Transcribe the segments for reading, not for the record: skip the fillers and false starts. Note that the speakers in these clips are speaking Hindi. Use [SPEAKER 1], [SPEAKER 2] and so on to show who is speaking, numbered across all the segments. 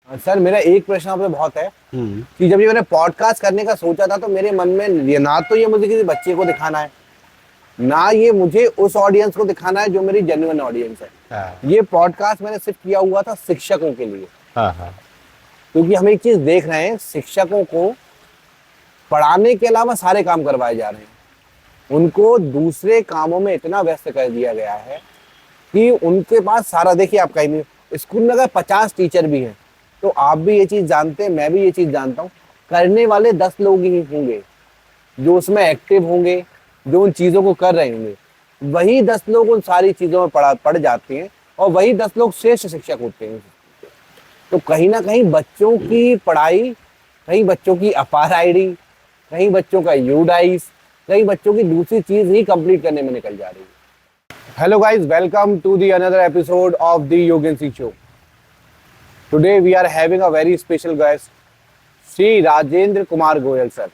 [SPEAKER 1] सर मेरा एक प्रश्न आपसे बहुत है कि जब ये मैंने पॉडकास्ट करने का सोचा था तो मेरे मन में ये ना तो ये मुझे किसी बच्चे को दिखाना है, ना ये मुझे उस ऑडियंस को दिखाना है जो मेरी जेन्युइन ऑडियंस है।
[SPEAKER 2] हाँ,
[SPEAKER 1] ये पॉडकास्ट मैंने सिर्फ किया हुआ था शिक्षकों के लिए,
[SPEAKER 2] हाँ, हाँ।
[SPEAKER 1] क्योंकि हम एक चीज देख रहे हैं, शिक्षकों को पढ़ाने के अलावा सारे काम करवाए जा रहे हैं। उनको दूसरे कामों में इतना व्यस्त कर दिया गया है कि उनके पास सारा, देखिए आप कहीं भी स्कूल में अगर 50 टीचर भी हैं तो आप भी ये चीज जानते हैं, मैं भी ये चीज जानता हूँ, करने वाले 10 लोग ही होंगे जो उसमें एक्टिव होंगे, जो उन चीजों को कर रहे होंगे। वही 10 लोग उन सारी चीजों में पढ़ जाते हैं और वही 10 लोग श्रेष्ठ शिक्षक होते हैं। तो कहीं ना कहीं बच्चों की पढ़ाई, कहीं बच्चों की अपार आईडी, कहीं बच्चों का यूडाइस, कहीं बच्चों की दूसरी चीज ही कंप्लीट करने में निकल जा रही है। Hello guys, welcome to the another episode of the Yogensi Show. Today we are having a very special guest, Sri Rajendra Kumar Goyal sir.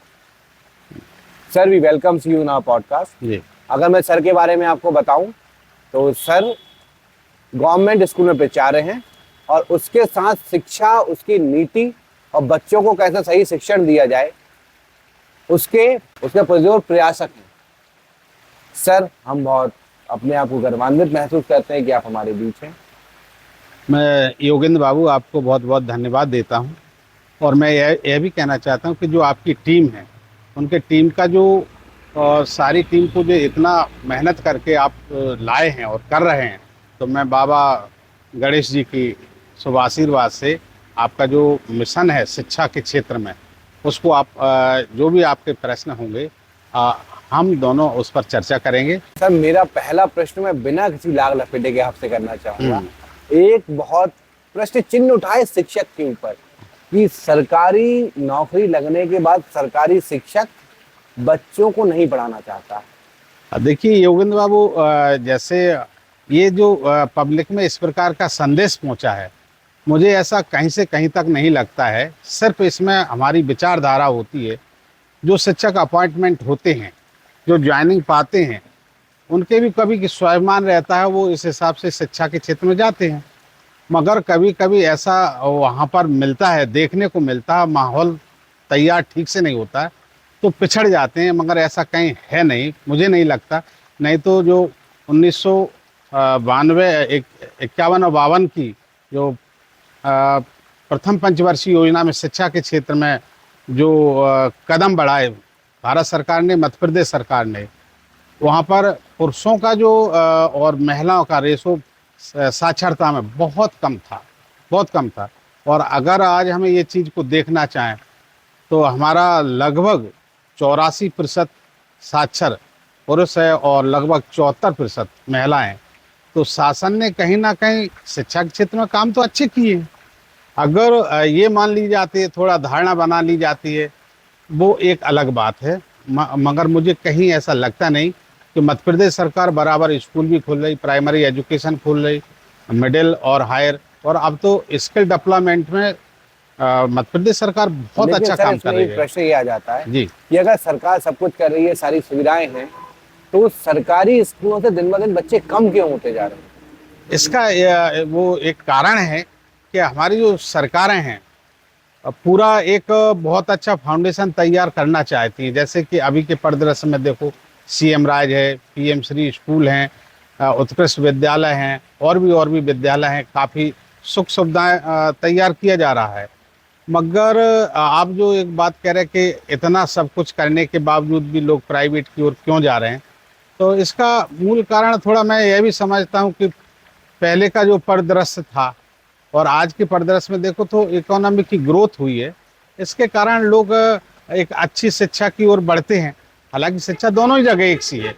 [SPEAKER 1] Sir, we welcome you in our podcast.
[SPEAKER 2] जी।
[SPEAKER 1] अगर मैं सर के बारे में आपको बताऊं तो सर गवर्नमेंट स्कूल में प्राचार्य हैं और उसके साथ शिक्षा, उसकी नीति और बच्चों को कैसे सही शिक्षण दिया जाए उसके पुरजोर प्रयासक हैं। सर, हम बहुत अपने आप को गर्वान्वित महसूस करते हैं कि आप हमारे बीच हैं।
[SPEAKER 2] मैं योगेंद्र बाबू आपको बहुत बहुत धन्यवाद देता हूं और मैं यह भी कहना चाहता हूं कि जो आपकी टीम है, उनके टीम का जो सारी टीम को जो इतना मेहनत करके आप लाए हैं और कर रहे हैं, तो मैं बाबा गणेश जी की शुभ आशीर्वाद से आपका जो मिशन है शिक्षा के क्षेत्र में, उसको आप जो भी आपके प्रश्न होंगे हम दोनों उस पर चर्चा करेंगे।
[SPEAKER 1] सर, मेरा पहला प्रश्न मैं बिना किसी लाग लपेटे के आपसे करना चाहूंगा। एक बहुत प्रश्न चिन्ह उठाए शिक्षक के ऊपर कि सरकारी नौकरी लगने के बाद सरकारी शिक्षक बच्चों को नहीं पढ़ाना चाहता।
[SPEAKER 2] देखिए योगेंद्र बाबू, जैसे ये जो पब्लिक में इस प्रकार का संदेश पहुंचा है, मुझे ऐसा कहीं से कहीं तक नहीं लगता है। सिर्फ इसमें हमारी विचारधारा होती है। जो शिक्षक अपॉइंटमेंट होते हैं, जो ज्वाइनिंग पाते हैं, उनके भी कभी कि स्वाभिमान रहता है, वो इस हिसाब से शिक्षा के क्षेत्र में जाते हैं। मगर कभी कभी ऐसा वहाँ पर मिलता है, देखने को मिलता है, माहौल तैयार ठीक से नहीं होता है तो पिछड़ जाते हैं। मगर ऐसा कहीं है नहीं, मुझे नहीं लगता। नहीं तो जो 1992, 51 और 52 की जो प्रथम पंचवर्षीय योजना में शिक्षा के क्षेत्र में जो कदम बढ़ाए भारत सरकार ने, मध्य प्रदेश सरकार ने, वहाँ पर पुरुषों का जो और महिलाओं का रेशो साक्षरता में बहुत कम था, बहुत कम था। और अगर आज हमें ये चीज़ को देखना चाहें तो हमारा लगभग 84% साक्षर पुरुष है और लगभग 74% महिलाएं। तो शासन ने कहीं ना कहीं शिक्षा के क्षेत्र में काम तो अच्छे किए हैं। अगर ये मान ली जाती है, थोड़ा धारणा बना ली जाती है, वो एक अलग बात है। मगर मुझे कहीं ऐसा लगता नहीं कि मध्य प्रदेश सरकार बराबर स्कूल भी खोल रही, प्राइमरी एजुकेशन खोल रही, मिडिल और हायर, और अब तो स्किल डेवलपमेंट में मध्य प्रदेश सरकार बहुत अच्छा काम कर रही है।
[SPEAKER 1] प्रश्न ये आ जाता है
[SPEAKER 2] जी
[SPEAKER 1] कि अगर सरकार सब कुछ कर रही है, सारी सुविधाएं हैं, तो सरकारी स्कूलों से दिन ब दिन बच्चे कम क्यों होते जा रहे हैं?
[SPEAKER 2] इसका वो एक कारण है कि हमारी जो सरकारें हैं पूरा एक बहुत अच्छा फाउंडेशन तैयार करना चाहती हैं। जैसे कि अभी के परिदृश्य में देखो, सीएम राज है, पीएम श्री स्कूल हैं, उत्कृष्ट विद्यालय हैं, और भी विद्यालय हैं, काफ़ी सुख सुविधाएं तैयार किया जा रहा है। मगर आप जो एक बात कह रहे हैं कि इतना सब कुछ करने के बावजूद भी लोग प्राइवेट की ओर क्यों जा रहे हैं, तो इसका मूल कारण थोड़ा मैं यह भी समझता हूँ कि पहले का जो परिदृश्य था और आज के परिदृश्य में देखो तो इकोनॉमी की ग्रोथ हुई है। इसके कारण लोग एक अच्छी शिक्षा की ओर बढ़ते हैं। हालांकि शिक्षा दोनों ही जगह एक सी है।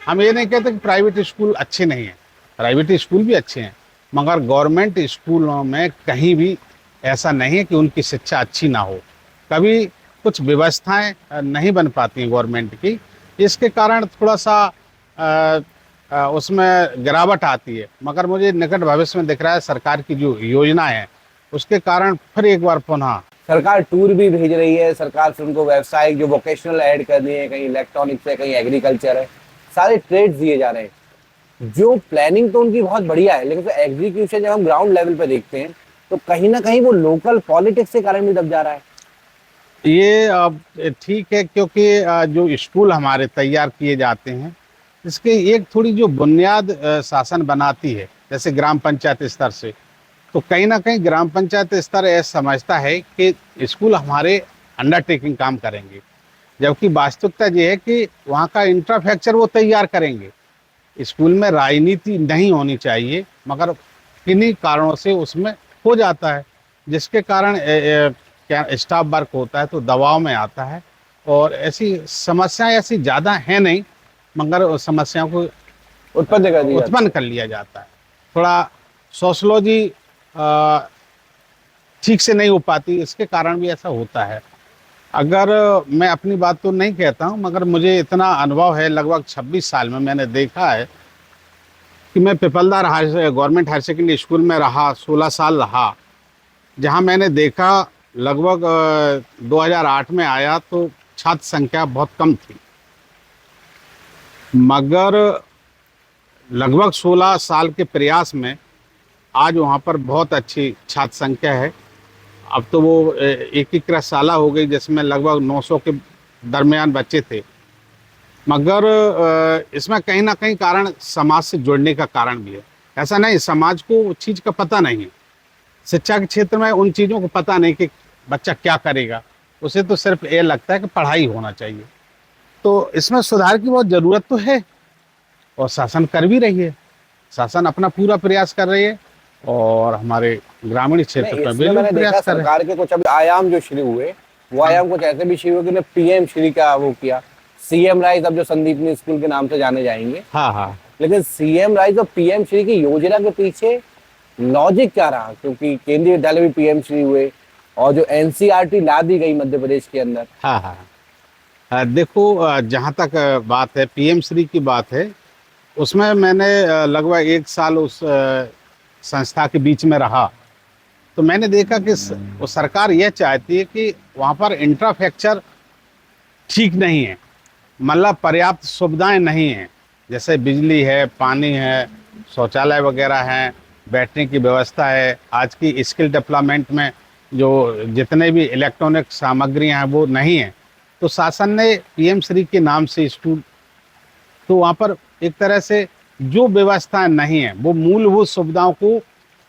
[SPEAKER 2] हम ये नहीं कहते कि प्राइवेट स्कूल अच्छे नहीं हैं, प्राइवेट स्कूल भी अच्छे हैं, मगर गवर्नमेंट स्कूलों में कहीं भी ऐसा नहीं है कि उनकी शिक्षा अच्छी ना हो। कभी कुछ व्यवस्थाएं नहीं बन पाती हैं गवर्नमेंट की, इसके कारण थोड़ा सा उसमें गिरावट आती है। मगर मुझे निकट भविष्य में दिख रहा है सरकार की जो योजना है उसके कारण फिर एक बार पुनः
[SPEAKER 1] सरकार टूर भी भेज रही है। सरकार से उनको व्यवसाय जो वोकेशनल ऐड करनी है, कहीं इलेक्ट्रॉनिक्स है, कहीं एग्रीकल्चर है, सारे ट्रेड्स दिए जा रहे हैं। जो प्लानिंग तो उनकी बहुत बढ़िया है, लेकिन एग्जीक्यूशन जब हम ग्राउंड लेवल पे देखते हैं तो कहीं ना कहीं वो लोकल पॉलिटिक्स के कारण भी दब जा रहा है।
[SPEAKER 2] ये ठीक है, क्योंकि जो स्कूल हमारे तैयार किए जाते हैं, इसके एक थोड़ी जो बुनियाद शासन बनाती है, जैसे ग्राम पंचायत स्तर से, तो कहीं ना कहीं ग्राम पंचायत स्तर ऐसा समझता है कि स्कूल हमारे अंडरटेकिंग काम करेंगे, जबकि वास्तविकता ये है कि वहाँ का इंफ्रास्ट्रक्चर वो तैयार करेंगे। स्कूल में राजनीति नहीं होनी चाहिए, मगर किन्हीं कारणों से उसमें हो जाता है, जिसके कारण क्या स्टाफ वर्क होता है तो दबाव में आता है, और ऐसी समस्याएं ऐसी ज़्यादा हैं नहीं, मगर उस समस्याओं को
[SPEAKER 1] उत्पन्न कर दी जाती
[SPEAKER 2] उत्पन्न कर लिया जाता है। थोड़ा सोशलॉजी ठीक से नहीं हो पाती, इसके कारण भी ऐसा होता है। अगर मैं अपनी बात तो नहीं कहता हूँ, मगर मुझे इतना अनुभव है, लगभग 26 साल में मैंने देखा है कि मैं पिपलदार गवर्नमेंट हायर सेकेंडरी स्कूल में रहा, 16 साल रहा, जहाँ मैंने देखा लगभग 2008 में आया तो छात्र संख्या बहुत कम थी, मगर लगभग 16 साल के प्रयास में आज वहाँ पर बहुत अच्छी छात्र संख्या है। अब तो वो एकीकृत शाला हो गई, जिसमें लगभग 900 के दरमियान बच्चे थे, मगर इसमें कहीं ना कहीं कारण समाज से जुड़ने का कारण भी है। ऐसा नहीं समाज को उस चीज़ का पता नहीं है, शिक्षा के क्षेत्र में उन चीज़ों को पता नहीं कि बच्चा क्या करेगा, उसे तो सिर्फ ये लगता है कि पढ़ाई होना चाहिए। तो इसमें सुधार की बहुत ज़रूरत तो है, और शासन कर भी रही है, शासन अपना पूरा प्रयास कर रही है, और हमारे ग्रामीण क्षेत्र
[SPEAKER 1] नहीं,
[SPEAKER 2] पर भी
[SPEAKER 1] इसमें मैंने
[SPEAKER 2] लोग
[SPEAKER 1] देखा
[SPEAKER 2] प्रयास कर रहे हैं।
[SPEAKER 1] सरकार के कुछ अभी आयाम जो शुरू हुए, वो आयाम कुछ ऐसे भी शुरू हुए कि उन्हें पीएम श्री का वो किया, सीएम राइज, अब जो संदीपनी स्कूल के नाम से जाने जाएंगे।
[SPEAKER 2] हाँ हाँ।
[SPEAKER 1] लेकिन सीएम राइज और पीएम श्री की योजना के पीछे लॉजिक क्या रहा? क्योंकि केंद्रीय विद्यालय भी पीएम श्री हुए, और जो एनसीईआरटी ला दी गई मध्य प्रदेश के अंदर।
[SPEAKER 2] हाँ हाँ। देखो, जहाँ तक बात है पीएम श्री की बात है, उसमें मैंने लगभग 1 साल उस संस्था के बीच में रहा, तो मैंने देखा कि वो सरकार यह चाहती है कि वहाँ पर इंफ्रास्ट्रक्चर ठीक नहीं है, मतलब पर्याप्त सुविधाएं नहीं हैं, जैसे बिजली है, पानी है, शौचालय वगैरह हैं, बैठने की व्यवस्था है। आज की स्किल डेवलपमेंट में जो जितने भी इलेक्ट्रॉनिक सामग्रियां हैं वो नहीं हैं, तो शासन ने पीएम श्री के नाम से स्कूल, तो वहाँ पर एक तरह से जो व्यवस्थाएं नहीं है वो मूलभूत सुविधाओं को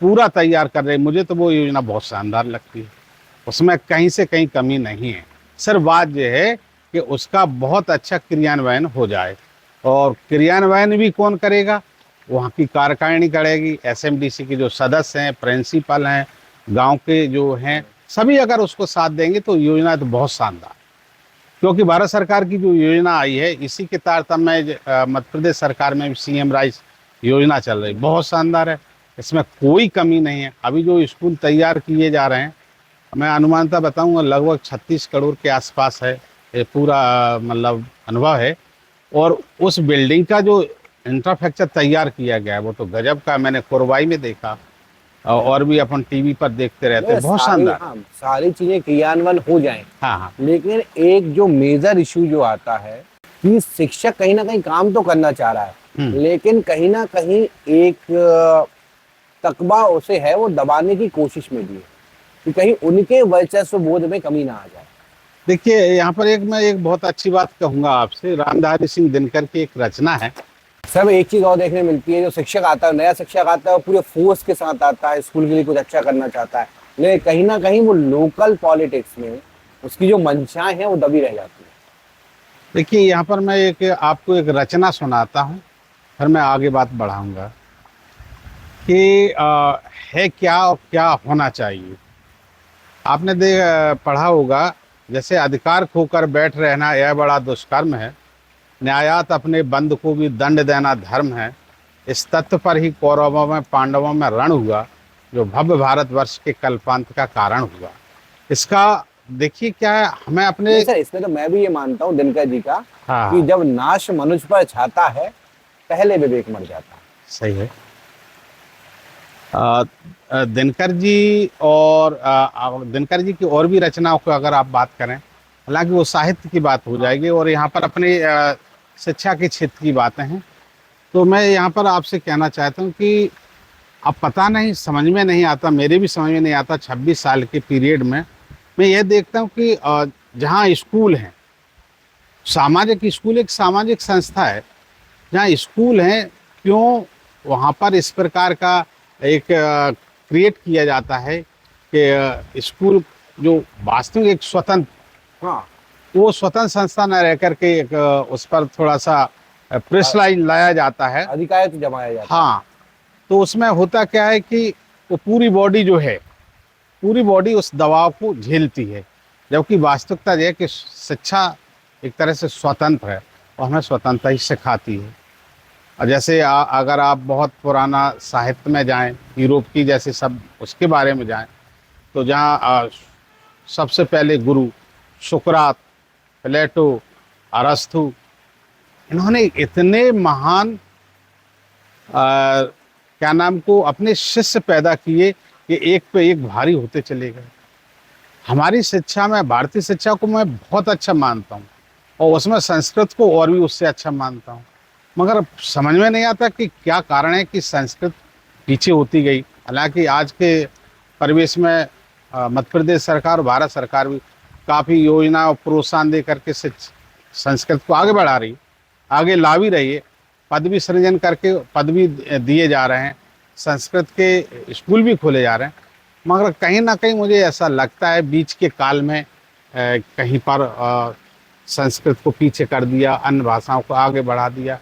[SPEAKER 2] पूरा तैयार कर रहे हैं। मुझे तो वो योजना बहुत शानदार लगती है, उसमें कहीं से कहीं कमी नहीं है। सिर्फ बात यह है कि उसका बहुत अच्छा क्रियान्वयन हो जाए, और क्रियान्वयन भी कौन करेगा? वहाँ की कार्यकारिणी करेगी, एसएमडीसी के जो सदस्य हैं, प्रिंसिपल हैं, गांव के जो हैं, सभी अगर उसको साथ देंगे तो योजना तो बहुत शानदार। क्योंकि भारत सरकार की जो योजना आई है, इसी के तारतम्य में मध्य प्रदेश सरकार में भी सीएम राइज योजना चल रही, बहुत शानदार है, इसमें कोई कमी नहीं है। अभी जो स्कूल तैयार किए जा रहे हैं, मैं अनुमानता बताऊंगा लगभग 36 करोड़ के आसपास है, ये पूरा मतलब अनुभव है। और उस बिल्डिंग का जो इंफ्रास्ट्रक्चर तैयार किया गया है वो तो गजब का, मैंने कोरबाई में देखा, और भी अपन टीवी पर देखते रहते हैं, बहुत शानदार।
[SPEAKER 1] हाँ, सारी चीजें क्रियान्वयन हो जाएं,
[SPEAKER 2] हाँ हाँ।
[SPEAKER 1] लेकिन एक जो मेजर इशू जो आता है कि शिक्षक कहीं ना कहीं काम तो करना चाह रहा है, लेकिन कहीं ना कहीं एक तकबा उसे है वो दबाने की कोशिश में भी है कि कहीं उनके वर्चस्व बोध में कमी ना आ जाए।
[SPEAKER 2] देखिए, यहाँ पर मैं एक बहुत अच्छी बात कहूँगा आपसे, रामधारी सिंह दिनकर की एक रचना है।
[SPEAKER 1] सब एक चीज और देखने मिलती है, जो शिक्षक आता है, नया शिक्षक आता है, वो पूरे फोर्स के साथ आता है, स्कूल के लिए कुछ अच्छा करना चाहता है, लेकिन कहीं ना कहीं वो लोकल पॉलिटिक्स में उसकी जो मंशाएं हैं वो दबी रह जाती है।
[SPEAKER 2] देखिए, यहाँ पर मैं आपको एक रचना सुनाता हूँ, फिर मैं आगे बात बढ़ाऊंगा कि है क्या और क्या होना चाहिए। आपने पढ़ा होगा, जैसे अधिकार खोकर बैठ रहना यह बड़ा दुष्कर्म है, न्यायात अपने बंद को भी दंड देना धर्म है, इस तथ्य पर ही कौरवों में पांडवों में रण हुआ, जो भव्य भारतवर्ष के कल्पांत का कारण हुआ। इसका देखिए क्या है, हमें अपने
[SPEAKER 1] सर इसमें तो मैं भी ये मानता हूँ दिनकर जी का,
[SPEAKER 2] हाँ,
[SPEAKER 1] कि जब नाश मनुष्य पर छाता है पहले विवेक मर जाता है।
[SPEAKER 2] सही है। दिनकर जी और दिनकर जी की और भी रचनाओं को अगर आप बात करें, हालांकि वो साहित्य की बात हो जाएगी और यहाँ पर अपने शिक्षा के क्षेत्र की बातें हैं, तो मैं यहाँ पर आपसे कहना चाहता हूँ कि अब पता नहीं, समझ में नहीं आता, मेरे भी समझ में नहीं आता। 26 साल के पीरियड में मैं ये देखता हूँ कि जहाँ स्कूल हैं, सामाजिक स्कूल एक सामाजिक संस्था है, जहाँ स्कूल हैं, क्यों वहाँ पर इस प्रकार का एक क्रिएट किया जाता है कि स्कूल जो वास्तविक एक स्वतंत्र,
[SPEAKER 1] हाँ,
[SPEAKER 2] वो स्वतंत्र संस्था न रह करके एक उस पर थोड़ा सा प्रेशराइज लाया जाता है।
[SPEAKER 1] अधिकार तो जमाया जाता है।
[SPEAKER 2] हाँ, तो उसमें होता क्या है कि वो पूरी बॉडी जो है, पूरी बॉडी उस दबाव को झेलती है, जबकि वास्तविकता यह है कि शिक्षा एक तरह से स्वतंत्र है और हमें स्वतंत्रता ही सिखाती है। और जैसे अगर आप बहुत पुराना साहित्य में जाएं, यूरोप की जैसे सब उसके बारे में जाएं, तो जहाँ सबसे पहले गुरु सुकरात, प्लेटो, अरस्तु, इन्होंने इतने महान क्या नाम को अपने शिष्य पैदा किए कि एक पे एक भारी होते चले गए। हमारी शिक्षा में, भारतीय शिक्षा को मैं बहुत अच्छा मानता हूँ और उसमें संस्कृत को और भी उससे अच्छा मानता हूँ, मगर समझ में नहीं आता कि क्या कारण है कि संस्कृत पीछे होती गई। हालांकि आज के परिवेश में मध्य प्रदेश सरकार, भारत सरकार भी काफ़ी योजना और प्रोत्साहन दे करके संस्कृत को आगे बढ़ा रही, आगे ला भी रही है। पदवी सृजन करके पदवी दिए जा रहे हैं, संस्कृत के स्कूल भी खोले जा रहे हैं, मगर कहीं ना कहीं मुझे ऐसा लगता है बीच के काल में कहीं पर संस्कृत को पीछे कर दिया, अन्य भाषाओं को आगे बढ़ा दिया।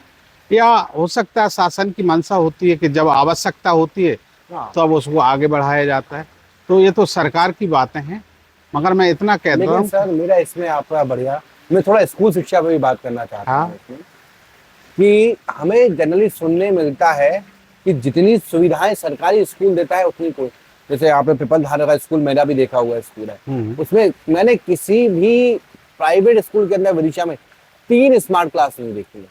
[SPEAKER 2] या हो सकता है शासन की मंशा होती है कि जब आवश्यकता होती है
[SPEAKER 1] हाँ।
[SPEAKER 2] तो अब उसको आगे बढ़ाया जाता है। तो ये तो सरकार की बातें हैं, मगर मैं इतना कहता
[SPEAKER 1] लेकिन
[SPEAKER 2] हूँ।
[SPEAKER 1] सर मेरा इसमें आपका बढ़िया, मैं थोड़ा स्कूल शिक्षा पे भी बात करना चाहता
[SPEAKER 2] हाँ।
[SPEAKER 1] हूँ इसमें, कि हमें जनरली सुनने मिलता है कि जितनी सुविधाएं सरकारी स्कूल देता है उतनी कोई, जैसे आपने पिपल धारा का स्कूल मेरा भी देखा हुआ स्कूल है, उसमें मैंने किसी भी प्राइवेट स्कूल के अंदर विदिशा में 3 स्मार्ट क्लास नहीं देखी है,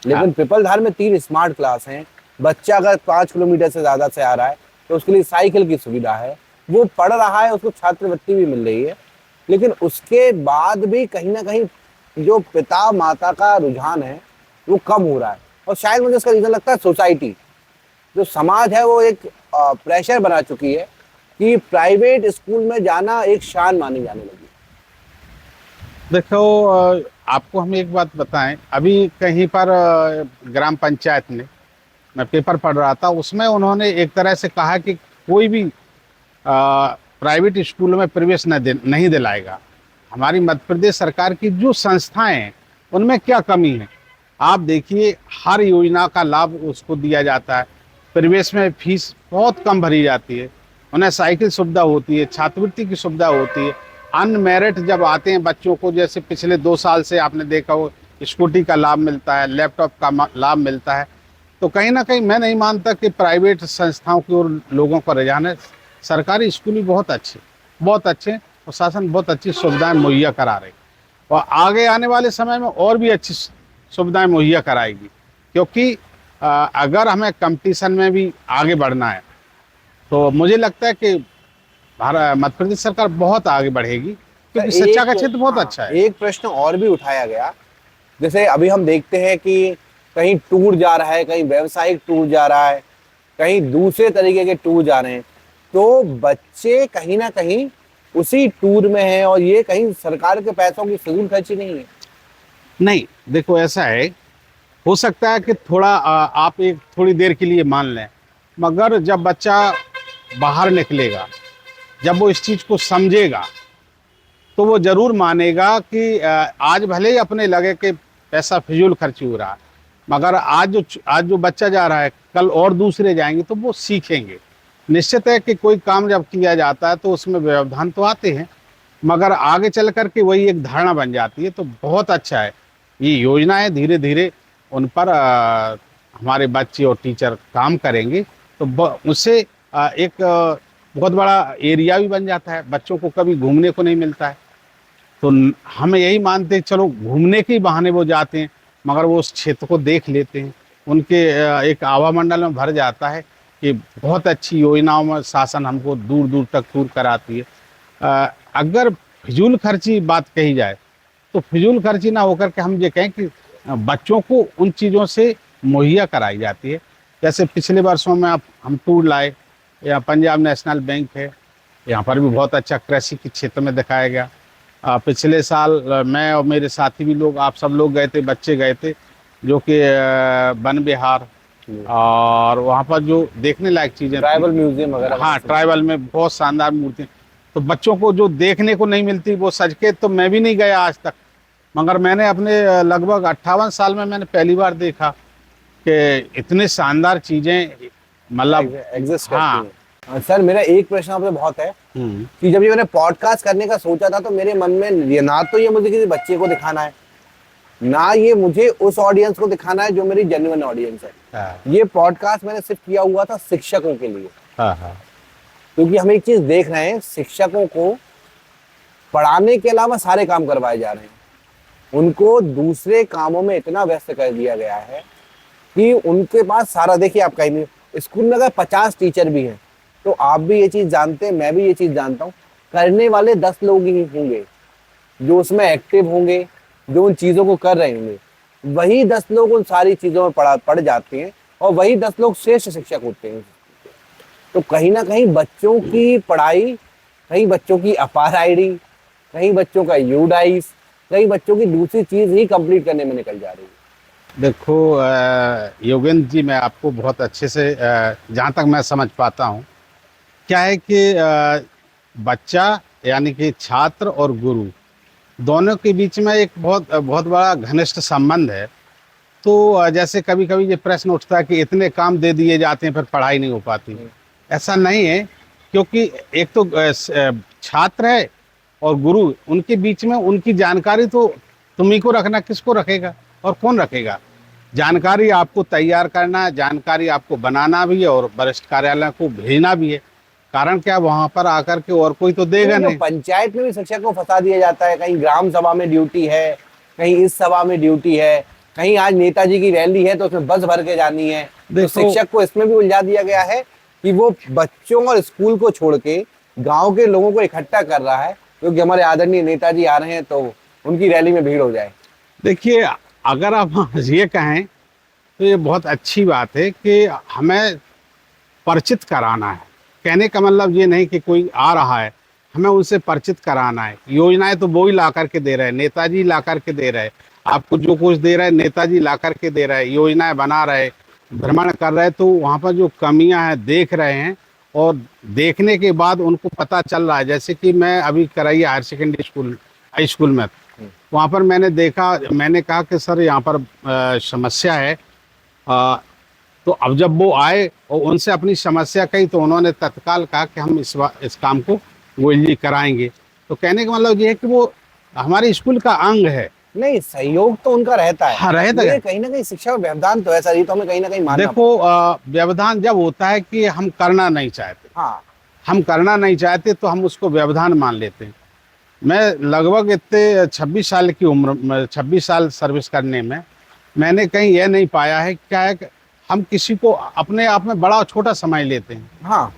[SPEAKER 1] लेकिन पिपल धार में 3 स्मार्ट क्लास हैं। बच्चा अगर 5 किलोमीटर से ज्यादा से आ रहा है तो उसके लिए साइकिल की सुविधा है, वो पढ़ रहा है, उसको छात्रवृत्ति भी मिल रही है। लेकिन उसके बाद भी कहीं ना कहीं जो पिता माता का रुझान है वो कम हो रहा है, और शायद मुझे इसका रीजन लगता है सोसाइटी, जो समाज है वो एक प्रेशर बना चुकी है कि प्राइवेट स्कूल में जाना एक शान मानी जाने लगी।
[SPEAKER 2] देखो, आपको हम एक बात बताएं, अभी कहीं पर ग्राम पंचायत ने, मैं पेपर पढ़ रहा था, उसमें उन्होंने एक तरह से कहा कि कोई भी प्राइवेट स्कूल में प्रवेश नहीं दिलाएगा। हमारी मध्य प्रदेश सरकार की जो संस्थाएं हैं उनमें क्या कमी है? आप देखिए, हर योजना का लाभ उसको दिया जाता है, प्रवेश में फीस बहुत कम भरी जाती है, उन्हें साइकिल सुविधा होती है, छात्रवृत्ति की सुविधा होती है। अनमेरिट जब आते हैं बच्चों को, जैसे पिछले 2 साल से आपने देखा हो, स्कूटी का लाभ मिलता है, लैपटॉप का लाभ मिलता है। तो कहीं ना कहीं मैं नहीं मानता कि प्राइवेट संस्थाओं की ओर लोगों का रुझान है। सरकारी स्कूल भी बहुत अच्छे और शासन बहुत अच्छी सुविधाएं मुहैया करा रही, और आगे आने वाले समय में और भी अच्छी सुविधाएं मुहैया कराएगी, क्योंकि अगर हमें कंपटीशन में भी आगे बढ़ना है तो मुझे लगता है कि मध्य प्रदेश सरकार बहुत आगे बढ़ेगी, क्योंकि शिक्षा का क्षेत्र बहुत अच्छा है।
[SPEAKER 1] एक प्रश्न और भी उठाया गया, जैसे अभी हम देखते हैं कि कहीं टूर जा रहा है, कहीं व्यावसायिक टूर जा रहा है, कहीं दूसरे तरीके के टूर जा रहे हैं, तो बच्चे कहीं ना कहीं उसी टूर में हैं, और ये कहीं सरकार के पैसों की फिजूल खर्ची नहीं है।
[SPEAKER 2] नहीं, देखो ऐसा है, हो सकता है कि थोड़ा आप एक थोड़ी देर के लिए मान लें, मगर जब बच्चा बाहर निकलेगा, जब वो इस चीज़ को समझेगा, तो वो ज़रूर मानेगा कि आज भले ही अपने लगे कि पैसा फिजूल खर्ची हो रहा है, मगर आज जो बच्चा जा रहा है, कल और दूसरे जाएंगे तो वो सीखेंगे। निश्चित है कि कोई काम जब किया जाता है तो उसमें व्यवधान तो आते हैं, मगर आगे चल कर के वही एक धारणा बन जाती है। तो बहुत अच्छा है, ये योजनाएं धीरे धीरे उन पर हमारे बच्चे और टीचर काम करेंगे, तो उससे एक बहुत बड़ा एरिया भी बन जाता है, बच्चों को कभी घूमने को नहीं मिलता है। तो हम यही मानते हैं, चलो घूमने के बहाने वो जाते हैं, मगर वो उस क्षेत्र को देख लेते हैं, उनके एक आवामंडल में भर जाता है कि बहुत अच्छी योजनाओं में शासन हमको दूर दूर तक टूर कराती है। अगर फिजूल खर्ची बात कही जाए तो फिजूल खर्ची ना होकर के हम ये कहें कि बच्चों को उन चीज़ों से मुहैया कराई जाती है जैसे पिछले वर्षों में आप हम टूर लाए, या पंजाब नेशनल बैंक है, यहाँ पर भी बहुत अच्छा कृषि के क्षेत्र में दिखाया गया। पिछले साल मैं और मेरे साथी भी लोग, आप सब लोग गए थे, बच्चे गए थे, जो कि वन विहार, और वहाँ पर जो देखने लायक चीज़ें
[SPEAKER 1] ट्राइबल
[SPEAKER 2] थी।
[SPEAKER 1] म्यूजियम वगैरह।
[SPEAKER 2] हाँ, ट्राइबल में बहुत शानदार मूर्ति, तो बच्चों को जो देखने को नहीं मिलती वो सज के, तो मैं भी नहीं गया आज तक, मगर मैंने अपने लगभग 58 साल में मैंने पहली बार देखा कि इतने शानदार चीज़ें मतलब
[SPEAKER 1] एग्जिस्ट
[SPEAKER 2] हाँ।
[SPEAKER 1] करती हैं। सर मेरा एक प्रश्न आपसे बहुत है कि जब ये मैंने पॉडकास्ट करने का सोचा था तो मेरे मन में ये ना तो ये मुझे किसी बच्चे को दिखाना है, ना ये मुझे उस ऑडियंस को दिखाना है जो मेरी जेन्युइन ऑडियंस है।
[SPEAKER 2] हाँ,
[SPEAKER 1] ये पॉडकास्ट मैंने सिर्फ किया हुआ था शिक्षकों के लिए,
[SPEAKER 2] हाँ, हाँ,
[SPEAKER 1] क्योंकि हम एक चीज देख रहे हैं, शिक्षकों को पढ़ाने के अलावा सारे काम करवाए जा रहे हैं। उनको दूसरे कामों में इतना व्यस्त कर दिया गया है कि उनके पास सारा, देखिए आप कहीं भी स्कूल में अगर 50 टीचर भी हैं तो आप भी ये चीज जानते हैं, मैं भी ये चीज जानता हूँ, करने वाले 10 लोग ही होंगे जो उसमें एक्टिव होंगे, जो उन चीजों को कर रहे होंगे। वही 10 लोग उन सारी चीजों में पढ़ जाते हैं और वही 10 लोग श्रेष्ठ शिक्षक होते हैं। तो कहीं ना कहीं बच्चों की पढ़ाई, कहीं बच्चों की अपार आईडी, कहीं बच्चों का यूडाइस, कहीं बच्चों की दूसरी चीज ही कंप्लीट करने में निकल जा रही है।
[SPEAKER 2] देखो योगेंद्र जी, मैं आपको बहुत अच्छे से जहाँ तक मैं समझ पाता हूँ, क्या है कि बच्चा यानी कि छात्र और गुरु दोनों के बीच में एक बहुत बहुत बड़ा घनिष्ठ संबंध है। तो जैसे कभी कभी ये प्रश्न उठता है कि इतने काम दे दिए जाते हैं फिर पढ़ाई नहीं हो पाती। ऐसा नहीं है, क्योंकि एक तो छात्र है और गुरु, उनके बीच में उनकी जानकारी तो तुम्ही को रखना, किसको रखेगा और कौन रखेगा? जानकारी आपको तैयार करना, जानकारी आपको बनाना भी है और वरिष्ठ कार्यालय को भेजना भी है। कारण क्या, वहां पर आकर के और कोई तो देगा नहीं।
[SPEAKER 1] पंचायत में भी शिक्षक को फंसा दिया जाता है, कहीं ग्राम सभा में ड्यूटी है, कहीं इस सभा में ड्यूटी है, कहीं आज नेताजी की रैली है तो उसमें बस भर के जानी है। तो शिक्षक को इसमें भी उलझा दिया गया है कि वो बच्चों और स्कूल को छोड़ के गांव के लोगों को इकट्ठा कर रहा है, क्योंकि हमारे आदरणीय नेताजी आ रहे हैं तो उनकी रैली में भीड़ हो जाए।
[SPEAKER 2] देखिए, अगर आप ये कहें तो ये बहुत अच्छी बात है कि हमें परिचित कराना है। कहने का मतलब ये नहीं कि कोई आ रहा है, हमें उनसे परिचित कराना है। योजनाएं तो वो ही ला करके दे रहे हैं, नेताजी ला करके दे रहे हैं। आपको जो कुछ दे रहे हैं नेताजी ला करके दे रहे हैं, योजनाएं बना रहे, भ्रमण कर रहे हैं, तो वहाँ पर जो कमियां हैं देख रहे हैं, और देखने के बाद उनको पता चल रहा है। जैसे कि मैं अभी Karaiya higher secondary school high school में, वहाँ पर मैंने देखा, मैंने कहा कि सर यहाँ पर समस्या है। तो अब जब वो आए और उनसे अपनी समस्या कही तो उन्होंने तत्काल कहा कि हम इस काम को गोयल जी कराएंगे। तो कहने का मतलब ये है कि वो हमारे स्कूल का अंग है।
[SPEAKER 1] नहीं, सहयोग तो उनका रहता है।
[SPEAKER 2] हाँ, रहता है।
[SPEAKER 1] कहीं ना कहीं शिक्षा में व्यवधान तो है सर, ये तो हमें कहीं ना कहीं मानना।
[SPEAKER 2] देखो, व्यवधान जब होता है कि हम करना नहीं चाहते।
[SPEAKER 1] हाँ,
[SPEAKER 2] हम करना नहीं चाहते तो हम उसको व्यवधान मान लेते हैं। मैं लगभग इतने 26 साल की उम्र, 26 साल सर्विस करने में मैंने कहीं यह नहीं पाया है क्या है कि हम किसी को अपने आप में बड़ा छोटा समझ लेते हैं।
[SPEAKER 1] हाँ,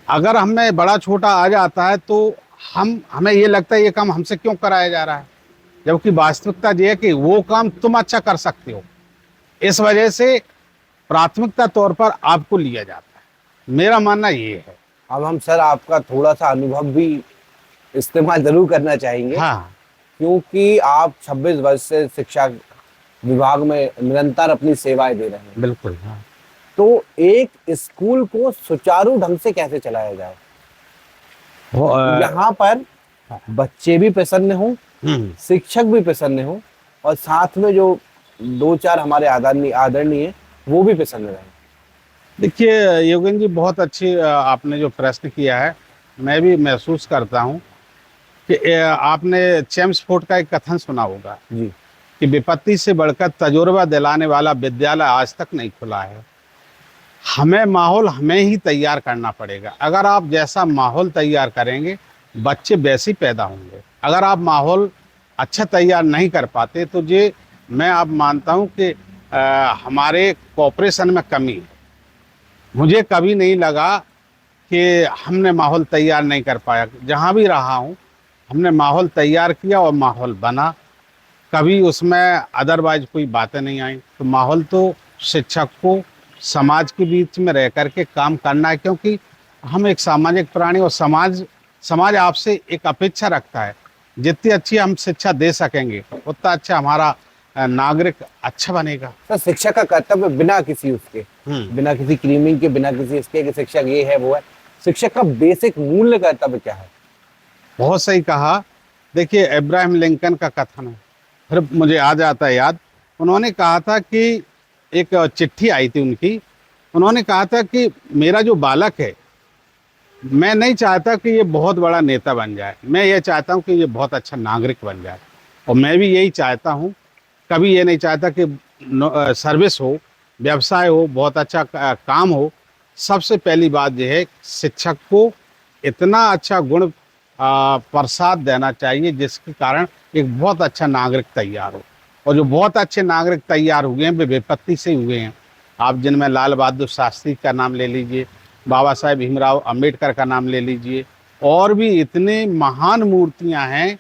[SPEAKER 2] अगर हमें बड़ा छोटा आ जाता है तो हमें ये लगता है ये काम हमसे क्यों कराया जा रहा है, जबकि वास्तविकता ये है कि वो काम तुम अच्छा कर सकते हो। इस वजह से प्राथमिकता तौर पर आपको लिया जाता है। मेरा मानना ये है।
[SPEAKER 1] अब हम सर आपका थोड़ा सा अनुभव भी इस्तेमाल जरूर करना चाहेंगे।
[SPEAKER 2] हाँ,
[SPEAKER 1] क्योंकि आप 26 वर्ष से शिक्षा विभाग में निरंतर अपनी सेवाएं दे रहे हैं।
[SPEAKER 2] बिल्कुल। हाँ।
[SPEAKER 1] तो एक स्कूल को सुचारू ढंग से कैसे चलाया जाए, यहाँ पर बच्चे भी प्रसन्न हों, शिक्षक भी प्रसन्न हों, और साथ में जो 2-4 हमारे आदरणीय वो भी प्रसन्न रहे।
[SPEAKER 2] देखिए योगेंद्र जी, बहुत अच्छी आपने जो प्रश्न किया है, मैं भी महसूस करता हूँ कि आपने चेम्स फोर्ड का एक कथन सुना होगा
[SPEAKER 1] जी,
[SPEAKER 2] कि विपत्ति से बढ़कर तजुर्बा दिलाने वाला विद्यालय आज तक नहीं खुला है। हमें माहौल हमें ही तैयार करना पड़ेगा। अगर आप जैसा माहौल तैयार करेंगे, बच्चे वैसे ही पैदा होंगे। अगर आप माहौल अच्छा तैयार नहीं कर पाते तो ये मैं अब मानता हूँ कि हमारे कॉपरेशन में कमी है। मुझे कभी नहीं लगा कि हमने माहौल तैयार नहीं कर पाया। जहाँ भी रहा हूँ हमने माहौल तैयार किया और माहौल बना, कभी उसमें अदरवाइज कोई बातें नहीं आई। तो माहौल तो शिक्षक को समाज के बीच में रह करके काम करना है, क्योंकि हम एक सामाजिक प्राणी और समाज आपसे एक अपेक्षा रखता है। जितनी अच्छी हम शिक्षा दे सकेंगे उतना अच्छा हमारा नागरिक अच्छा बनेगा।
[SPEAKER 1] सर शिक्षक का कर्तव्य बिना किसी उसके, बिना किसी क्रीमिंग के, बिना किसी इसके कि शिक्षक ये है वो है, शिक्षक का बेसिक मूल्य कर्तव्य क्या है?
[SPEAKER 2] बहुत सही कहा। देखिए इब्राहिम लिंकन का कथन है, फिर मुझे आ जाता है याद। उन्होंने कहा था कि एक चिट्ठी आई थी उनकी, उन्होंने कहा था कि मेरा जो बालक है, मैं नहीं चाहता कि ये बहुत बड़ा नेता बन जाए, मैं ये चाहता हूँ कि ये बहुत अच्छा नागरिक बन जाए। और मैं भी यही चाहता हूँ, कभी ये नहीं चाहता कि सर्विस हो, व्यवसाय हो, बहुत अच्छा काम हो। सबसे पहली बात यह है शिक्षक को इतना अच्छा गुण प्रसाद देना चाहिए जिसके कारण एक बहुत अच्छा नागरिक तैयार हो। और जो बहुत अच्छे नागरिक तैयार हुए हैं वे विपत्ति से हुए हैं। आप जिनमें लाल बहादुर शास्त्री का नाम ले लीजिए, बाबा साहेब भीमराव अंबेडकर का नाम ले लीजिए, और भी इतने महान मूर्तियां हैं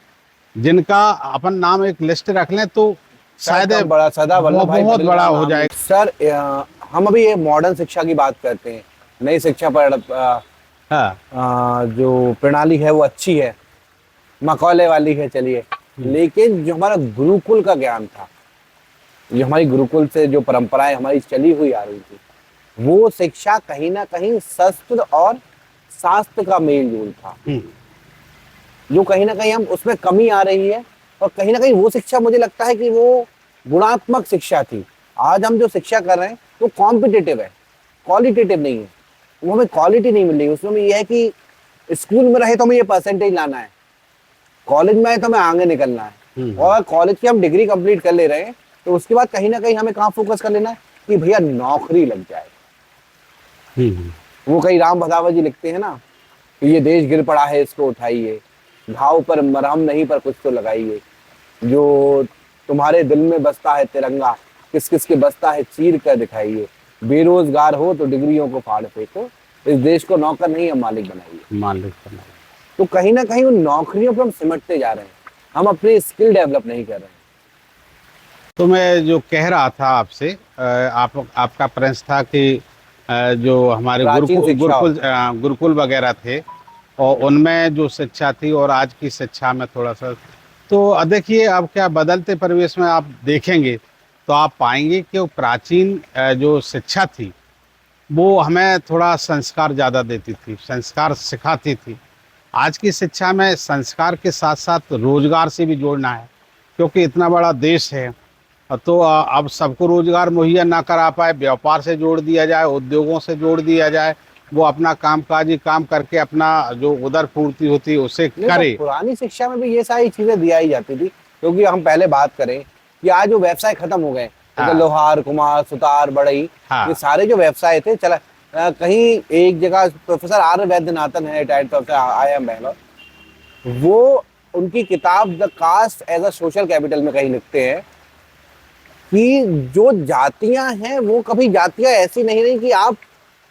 [SPEAKER 2] जिनका अपन नाम एक लिस्ट रख लें तो शायद
[SPEAKER 1] बड़ा सरदार वल्लभ भाई
[SPEAKER 2] बहुत
[SPEAKER 1] पटेल
[SPEAKER 2] बड़ा
[SPEAKER 1] का
[SPEAKER 2] हो
[SPEAKER 1] नाम।
[SPEAKER 2] जाएगा।
[SPEAKER 1] सर हम अभी ये मॉडर्न शिक्षा की बात करते हैं, नई शिक्षा पर
[SPEAKER 2] हाँ,
[SPEAKER 1] जो प्रणाली है वो अच्छी है, मकौले वाली है, चलिए। लेकिन जो हमारा गुरुकुल का ज्ञान था, जो हमारी गुरुकुल से जो परंपराएं हमारी चली हुई आ रही थी, वो शिक्षा कहीं ना कहीं शस्त्र और शास्त्र का मेल जोल था, जो कहीं ना कहीं हम उसमें कमी आ रही है। और कहीं ना कहीं वो शिक्षा मुझे लगता है कि वो गुणात्मक शिक्षा थी। आज हम जो शिक्षा कर रहे हैं वो कॉम्पिटिटिव है, क्वालिटेटिव नहीं है। वो हमें क्वालिटी नहीं मिल रही, उसमें ये है कि स्कूल में रहे तो हमें ये परसेंटेज लाना है, कॉलेज में आए तो हमें आगे निकलना है, और कॉलेज की हम डिग्री कंप्लीट कर ले रहे हैं तो उसके बाद कहीं ना कहीं हमें कहाँ फोकस कर लेना है कि भैया नौकरी लग जाए। वो कहीं राम भदावा जी लिखते हैं ना कि ये देश गिर पड़ा है इसको उठाइए, घाव पर मरहम नहीं पर कुछ तो लगाइए, जो तुम्हारे दिल में बसता है तिरंगा किस किस के बसता है चीर कर दिखाइए, बेरोजगार हो तो डिग्रियों को फाड़ फेंको, इस देश को नौकर नहीं हम मालिक बनाइए। तो कहीं ना कहीं उन नौकरियों पर हम सिमटते जा रहे हैं, हम अपनी स्किल डेवलप नहीं कर रहे हैं।
[SPEAKER 2] तो मैं जो कह रहा था आपसे, आपका प्रश्न था कि जो हमारे गुरुकुल वगैरह थे और उनमें जो शिक्षा थी और आज की शिक्षा में थोड़ा सा, तो देखिए अब क्या बदलते परिवेश में आप देखेंगे तो आप पाएंगे कि वो प्राचीन जो शिक्षा थी वो हमें थोड़ा संस्कार ज़्यादा देती थी, संस्कार सिखाती थी। आज की शिक्षा में संस्कार के साथ साथ रोजगार से भी जोड़ना है, क्योंकि इतना बड़ा देश है तो अब सबको रोजगार मुहैया ना करा पाए, व्यापार से जोड़ दिया जाए, उद्योगों से जोड़ दिया जाए, वो अपना कामकाजी काम करके अपना जो उदर पूर्ति होती है उसे करे।
[SPEAKER 1] पुरानी शिक्षा में भी ये सारी चीजें दिया ही जाती थी, क्योंकि हम पहले बात करें कि आज जो व्यवसाय खत्म हो गए, हाँ। लोहार, कुम्हार, सुतार, बढ़ई, हाँ। ये सारे जो व्यवसाय थे, चला कहीं एक जगह प्रोफेसर आर वैद्यनाथन है, रिटायर्ड प्रोफेसर IIM बैंगलोर, वो उनकी किताब the caste as a social capital में कहीं लिखते हैं कि जो जातियां हैं वो कभी जातियां ऐसी नहीं रही कि आप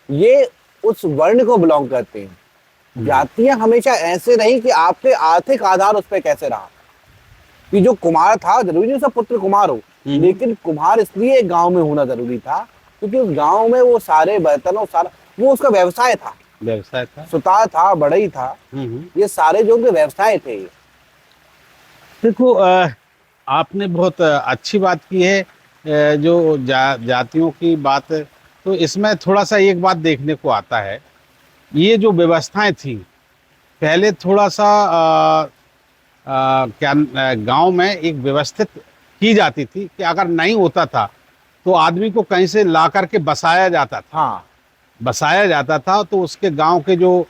[SPEAKER 1] ये उस वर्ण को बिलोंग करते हैं। जातियां हमेशा ऐसे रही कि आपके आर्थिक आधार उस पर कैसे रहा, कि जो कुमार था जरूरी नहीं उसका पुत्र कुमार हो, लेकिन कुम्हार इसलिए एक गांव में होना जरूरी था क्योंकि उस गांव में वो सारे बर्तनों सारा वो उसका व्यवसाय था, सुतार था, बढ़ई था, ये सारे जो उनके व्यवसाय थे।
[SPEAKER 2] देखो आपने बहुत अच्छी बात की है, जो जातियों की बात, तो इसमें थोड़ा सा एक बात देखने को आता है, ये जो व्यवस्थाएं थी पहले थोड़ा सा क्या गांव में एक व्यवस्थित की जाती थी कि अगर नहीं होता था तो आदमी को कहीं से ला करके बसाया जाता था, हाँ। बसाया जाता था तो उसके गांव के जो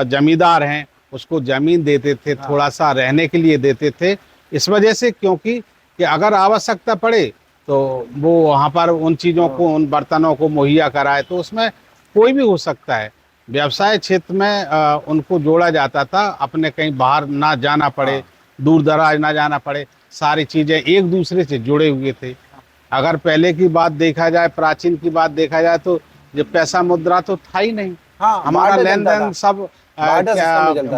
[SPEAKER 2] जमींदार हैं उसको जमीन देते थे, हाँ। थोड़ा सा रहने के लिए देते थे, इस वजह से क्योंकि कि अगर आवश्यकता पड़े तो वो वहाँ पर उन चीज़ों को, उन बर्तनों को मुहैया कराए, तो उसमें कोई भी हो सकता है। व्यवसाय क्षेत्र में उनको जोड़ा जाता था, अपने कहीं बाहर ना जाना पड़े, हाँ। दूर दराज ना जाना पड़े, सारी चीज़ें एक दूसरे से जुड़े हुए थे। अगर पहले की बात देखा जाए, प्राचीन की बात देखा जाए, तो जो पैसा मुद्रा तो था ही नहीं, हाँ, हमारा लेन देन सब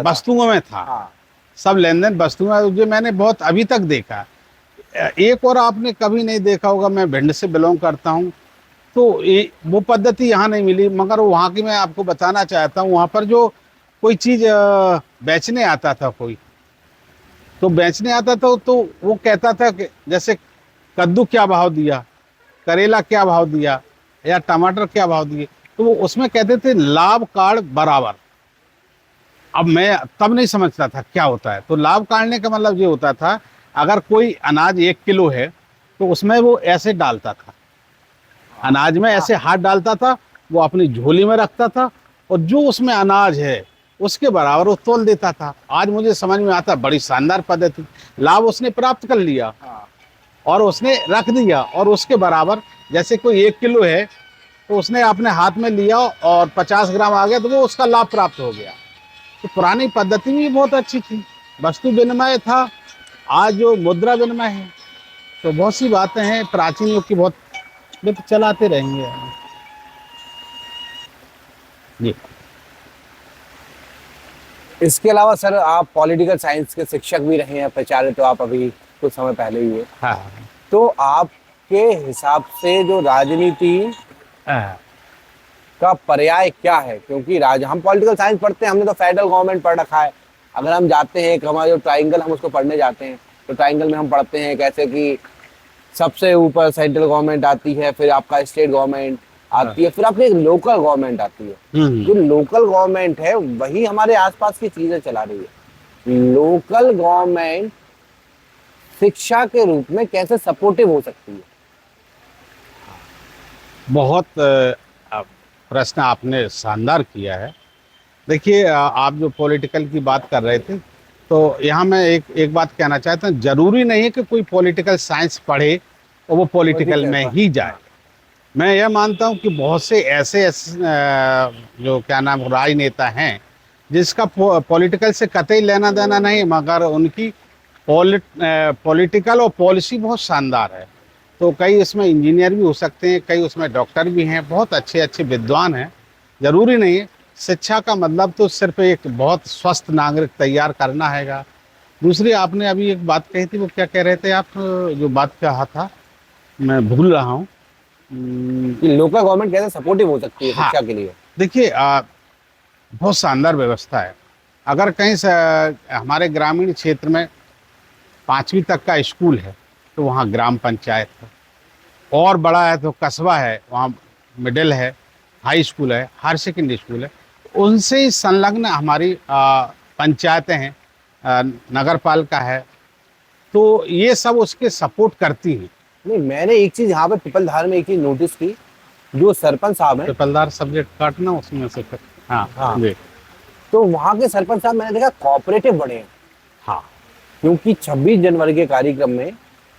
[SPEAKER 2] वस्तुओं में था, हाँ। सब लेन देन वस्तुओं में, जो मैंने बहुत अभी तक देखा। एक और आपने कभी नहीं देखा होगा, मैं भिंड से बिलोंग करता हूँ, तो वो पद्धति यहाँ नहीं मिली। मगर वहाँ की मैं आपको बताना चाहता हूँ, वहाँ पर जो कोई चीज़ बेचने आता था कोई, तो बेचने आता था तो वो कहता था कि जैसे कद्दू क्या भाव दिया, करेला क्या भाव दिया, या टमाटर क्या भाव दिए, तो वो उसमें कहते थे लाभ कार्ड बराबर। अब मैं तब नहीं समझता था क्या होता है। तो लाभ काटने का मतलब ये होता था, अगर कोई अनाज 1 किलो है तो उसमें वो ऐसे डालता था, अनाज में ऐसे हाथ डालता था, वो अपनी झोली में रखता था, और जो उसमें अनाज है उसके बराबर वो तोल देता था। आज मुझे समझ में आता, बड़ी शानदार पद्धति। लाभ उसने प्राप्त कर लिया और उसने रख दिया, और उसके बराबर जैसे कोई 1 किलो है तो उसने अपने हाथ में लिया और 50 ग्राम आ गया तो वो उसका लाभ प्राप्त हो गया। तो पुरानी पद्धति भी बहुत अच्छी थी, वस्तु विनिमय था। आज जो मुद्रा विनिमय है, तो बहुत सी बातें हैं प्राचीन युग की, बहुत ये तो चलाते रहेंगे जी।
[SPEAKER 1] इसके अलावा सर आप पॉलिटिकल साइंस के शिक्षक भी रहे हैं, प्राचार्य तो आप अभी कुछ समय पहले ही हुए।
[SPEAKER 2] हाँ
[SPEAKER 1] तो आपके हिसाब से जो राजनीति
[SPEAKER 2] हाँ
[SPEAKER 1] का पर्याय क्या है? क्योंकि हम पॉलिटिकल साइंस पढ़ते हैं, हमने तो फेडरल गवर्नमेंट पढ़ रखा है। अगर हम जाते हैं, हमारा जो ट्राइंगल हम उसको पढ़ने जाते हैं, तो ट्राइंगल में हम पढ़ते हैं कैसे कि सबसे ऊपर सेंट्रल गवर्नमेंट आती है, फिर आपका स्टेट गवर्नमेंट आती है, फिर आपकी लोकल गवर्नमेंट आती है। जो लोकल गवर्नमेंट है वही हमारे आसपास की चीजें चला रही है। लोकल गवर्नमेंट शिक्षा के रूप में कैसे सपोर्टिव हो सकती है?
[SPEAKER 2] बहुत प्रश्न आपने शानदार किया है। देखिए, आप जो पॉलिटिकल की बात कर रहे थे, तो यहाँ मैं एक बात कहना चाहता हूँ, जरूरी नहीं है कि कोई पॉलिटिकल साइंस पढ़े और वो पॉलिटिकल में ही जाए। मैं यह मानता हूँ कि बहुत से ऐसे जो क्या नाम राजनेता हैं जिसका पॉलिटिकल से कतई लेना देना नहीं, मगर उनकी पॉलिटिकल और पॉलिसी बहुत शानदार है। तो कई इसमें इंजीनियर भी हो सकते हैं, कई उसमें डॉक्टर भी हैं, बहुत अच्छे अच्छे विद्वान हैं। जरूरी नहीं है। शिक्षा का मतलब तो सिर्फ एक बहुत स्वस्थ नागरिक तैयार करना हैगा। दूसरी आपने अभी एक बात कही थी, वो क्या कह रहे थे आप, जो बात कहा था मैं भूल रहा हूँ।
[SPEAKER 1] कि लोकल गवर्नमेंट कैसे सपोर्टिव हो सकती है शिक्षा के लिए?
[SPEAKER 2] देखिए, बहुत शानदार व्यवस्था है। अगर कहीं से हमारे ग्रामीण क्षेत्र में 5वीं तक का स्कूल है तो वहाँ ग्राम पंचायत है, और बड़ा है तो कस्बा है, वहाँ मिडिल है, हाई स्कूल है, हायर सेकेंडरी स्कूल है। उनसे ही संलग्न हमारी पंचायतें हैं, नगर पालिका है, तो ये सब उसके सपोर्ट करती हैं।
[SPEAKER 1] नहीं, मैंने एक चीज यहाँ पे पिपलधार में एक चीज नोटिस की, जो सरपंच साहब हैं,
[SPEAKER 2] पिपलधार सब्जेक्ट काटना उसमें से फिर
[SPEAKER 1] हाँ
[SPEAKER 2] जी,
[SPEAKER 1] तो वहाँ के सरपंच साहब मैंने देखा कोऑपरेटिव बड़े हैं।
[SPEAKER 2] हाँ
[SPEAKER 1] क्योंकि 26 जनवरी के कार्यक्रम में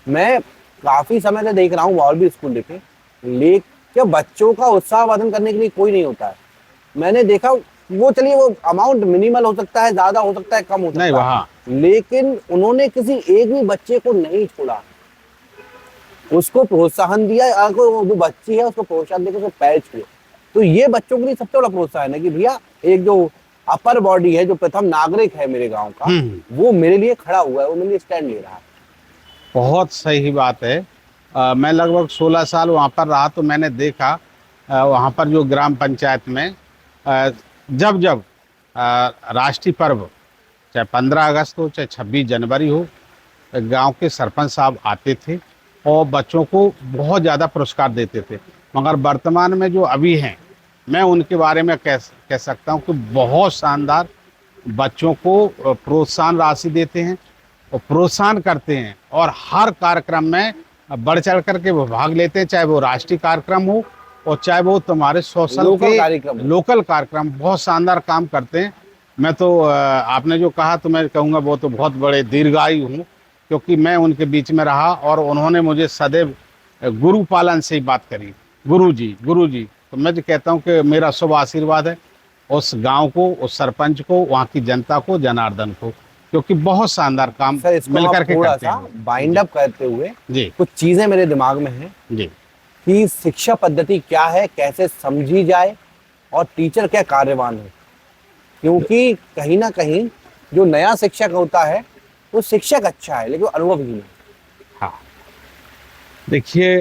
[SPEAKER 1] मैं काफी समय से देख रहा हूँ, और भी स्कूल देखे, लेकिन बच्चों का उत्साहवर्धन करने के लिए कोई नहीं होता है। मैंने देखा, वो चलिए वो अमाउंट मिनिमल हो सकता है, ज्यादा हो सकता है, कम हो सकता
[SPEAKER 2] नहीं
[SPEAKER 1] है,
[SPEAKER 2] वहाँ
[SPEAKER 1] लेकिन उन्होंने किसी एक भी बच्चे को नहीं छोड़ा, उसको प्रोत्साहन दिया। अगर वो बच्ची है उसको प्रोत्साहन देकर उसको पैर छुए, तो ये बच्चों के लिए सबसे बड़ा प्रोत्साहन है कि भैया एक जो अपर बॉडी है, जो प्रथम नागरिक है मेरे गांव का, वो मेरे लिए खड़ा हुआ है, वो मेरे लिए स्टैंड ले रहा है।
[SPEAKER 2] बहुत सही बात है। मैं लगभग 16 साल वहाँ पर रहा, तो मैंने देखा वहाँ पर जो ग्राम पंचायत में जब जब राष्ट्रीय पर्व, चाहे 15 अगस्त हो, चाहे 26 जनवरी हो, गांव के सरपंच साहब आते थे और बच्चों को बहुत ज़्यादा पुरस्कार देते थे। मगर वर्तमान में जो अभी हैं, मैं उनके बारे में कह सकता हूँ कि बहुत शानदार बच्चों को प्रोत्साहन राशि देते हैं और प्रोत्साहन करते हैं, और हर कार्यक्रम में बढ़ चढ़ करके वो भाग लेते हैं, चाहे वो राष्ट्रीय कार्यक्रम हो और चाहे वो तुम्हारे सोशल के लोकल कार्यक्रम। बहुत शानदार काम करते हैं। मैं तो आपने जो कहा, तो मैं कहूँगा वो तो बहुत बड़े दीर्घायु हूँ, क्योंकि मैं उनके बीच में रहा और उन्होंने मुझे सदैव गुरु पालन से ही बात करी, गुरु जी। तो मैं तो कहता हूँ कि मेरा शुभ आशीर्वाद है उस गांव को, उस सरपंच को, वहाँ की जनता को, जनार्दन को, क्योंकि बहुत शानदार काम मिलकर के करते हैं।
[SPEAKER 1] बाइंड अप करते हुए
[SPEAKER 2] जी,
[SPEAKER 1] कुछ चीजें मेरे दिमाग में हैं
[SPEAKER 2] जी,
[SPEAKER 1] कि शिक्षा पद्धति क्या है, कैसे समझी जाए, और टीचर क्या कार्यवान है। क्योंकि कहीं ना कहीं जो नया शिक्षक होता है वो शिक्षक अच्छा है, लेकिन अनुभवहीन है।
[SPEAKER 2] हाँ। देखिए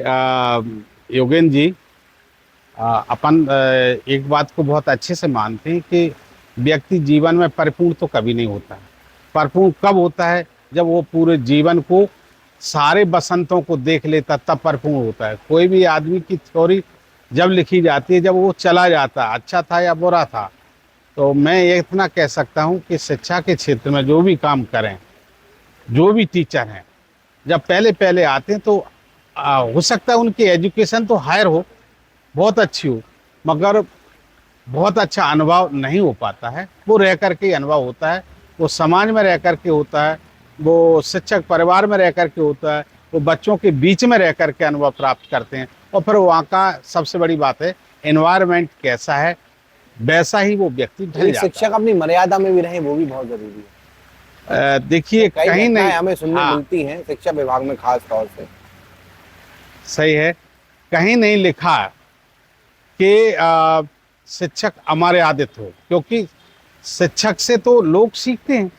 [SPEAKER 2] योगेंद्र जी, अपन एक बात को बहुत अच्छे से मानते हैं कि व्यक्ति जीवन में परिपूर्ण तो कभी नहीं होता है। परिपूर्ण कब होता है? जब वो पूरे जीवन को सारे बसंतों को देख लेता, तब परिपूर्ण होता है। कोई भी आदमी की थ्योरी जब लिखी जाती है जब वो चला जाता, अच्छा था या बुरा था। तो मैं ये इतना कह सकता हूँ कि शिक्षा के क्षेत्र में जो भी काम करें, जो भी टीचर हैं, जब पहले पहले आते हैं तो हो सकता है उनकी एजुकेशन तो हायर हो, बहुत अच्छी हो, मगर बहुत अच्छा अनुभव नहीं हो पाता है। वो रह करके अनुभव होता है, वो समाज में रह करके होता है, वो शिक्षक परिवार में रह करके होता है, वो बच्चों के बीच में रह करके अनुभव प्राप्त करते हैं। और फिर वहाँ का सबसे बड़ी बात है एनवायरनमेंट कैसा है, वैसा ही वो व्यक्ति ढल जाता
[SPEAKER 1] शिक्षक अपनी मर्यादा में भी रहे, वो भी बहुत जरूरी है।
[SPEAKER 2] देखिए
[SPEAKER 1] कई
[SPEAKER 2] कहीं
[SPEAKER 1] घटनाएं
[SPEAKER 2] नहीं,
[SPEAKER 1] हमें सुनने
[SPEAKER 2] हाँ,
[SPEAKER 1] मिलती हैं शिक्षा विभाग में खास तौर से।
[SPEAKER 2] सही है, कहीं नहीं लिखा कि शिक्षक हमारे आदित हो, क्योंकि शिक्षक से तो लोग सीखते हैं।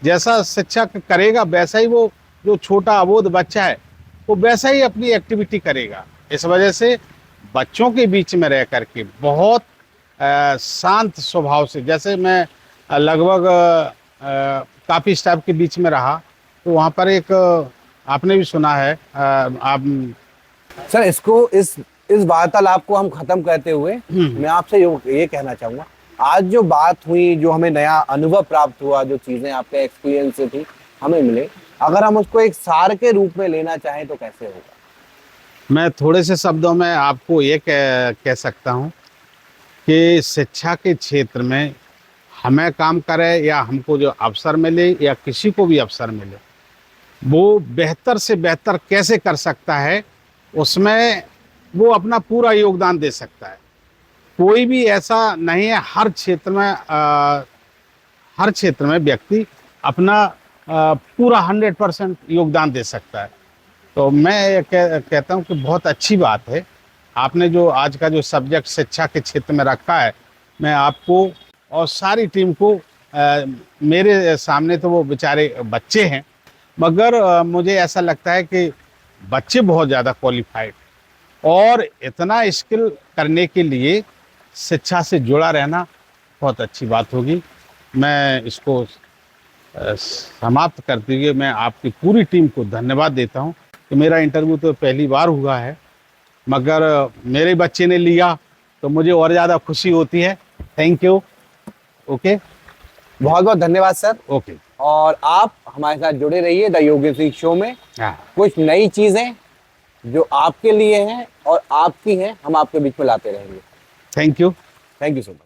[SPEAKER 2] जैसा शिक्षक करेगा वैसा ही वो जो छोटा अबोध बच्चा है वो वैसा ही अपनी एक्टिविटी करेगा। इस वजह से बच्चों के बीच में रह करके बहुत शांत स्वभाव से, जैसे मैं लगभग काफ़ी स्टाफ के बीच में रहा, तो वहाँ पर एक आपने भी सुना है, आप
[SPEAKER 1] सर इसको इस वार्तालाप को हम खत्म करते हुए मैं आपसे ये कहना चाहूंगा, आज जो बात हुई, जो हमें नया अनुभव प्राप्त हुआ, जो चीजें आपके एक्सपीरियंस से थी हमें मिले, अगर हम उसको एक सार के रूप में लेना चाहें तो कैसे होगा?
[SPEAKER 2] मैं थोड़े से शब्दों में आपको ये कह सकता हूँ कि शिक्षा के क्षेत्र में हमें काम करें या हमको जो अवसर मिले या किसी को भी अवसर मिले, वो बेहतर से बेहतर कैसे कर सकता है, उसमें वो अपना पूरा योगदान दे सकता है। कोई भी ऐसा नहीं है, हर क्षेत्र में व्यक्ति अपना पूरा 100% योगदान दे सकता है। तो मैं ये कहता हूँ कि बहुत अच्छी बात है आपने जो आज का जो सब्जेक्ट शिक्षा के क्षेत्र में रखा है। मैं आपको और सारी टीम को मेरे सामने तो वो बेचारे बच्चे हैं, मगर मुझे ऐसा लगता है कि बच्चे बहुत ज़्यादा क्वालिफाइड और इतना स्किल करने के लिए शिक्षा से जुड़ा रहना बहुत अच्छी बात होगी। मैं इसको समाप्त करते हुए मैं आपकी पूरी टीम को धन्यवाद देता हूं कि मेरा इंटरव्यू तो पहली बार हुआ है, मगर मेरे बच्चे ने लिया तो मुझे और ज़्यादा खुशी होती है। Thank you. ओके,
[SPEAKER 1] बहुत बहुत धन्यवाद सर।
[SPEAKER 2] ओके,
[SPEAKER 1] और आप हमारे साथ जुड़े रहिए द योगेश शो में।
[SPEAKER 2] हाँ,
[SPEAKER 1] कुछ नई चीजें जो आपके लिए हैं और आपकी हैं, हम आपके बीच में लाते रहेंगे।
[SPEAKER 2] Thank you.
[SPEAKER 1] Thank you so much.